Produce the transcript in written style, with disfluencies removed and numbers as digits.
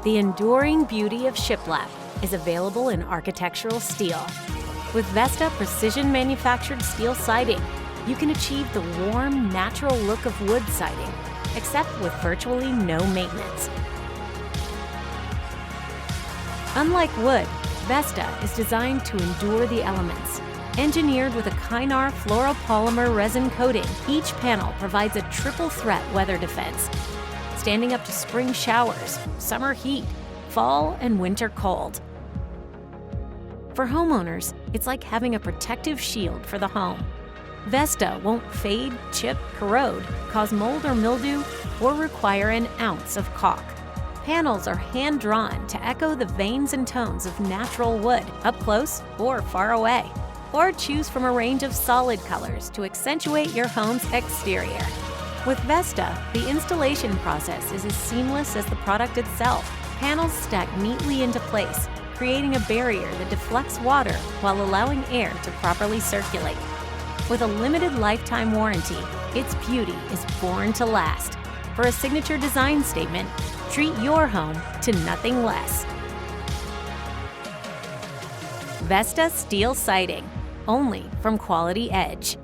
The enduring beauty of shiplap is available in architectural steel. With Vesta precision-manufactured steel siding, you can achieve the warm, natural look of wood siding, except with virtually no maintenance. Unlike wood, Vesta is designed to endure the elements. Engineered with a Kynar fluoropolymer resin coating, each panel provides a triple threat weather defense, standing up to spring showers, summer heat, fall and winter cold. For homeowners, it's like having a protective shield for the home. Vesta won't fade, chip, corrode, cause mold or mildew, or require an ounce of caulk. Panels are hand-drawn to echo the veins and tones of natural wood, up close or far away. Or choose from a range of solid colors to accentuate your home's exterior. With Vesta, the installation process is as seamless as the product itself. Panels stack neatly into place, creating a barrier that deflects water while allowing air to properly circulate. With a limited lifetime warranty, its beauty is born to last. For a signature design statement, treat your home to nothing less. Vesta Steel Siding, only from Quality Edge.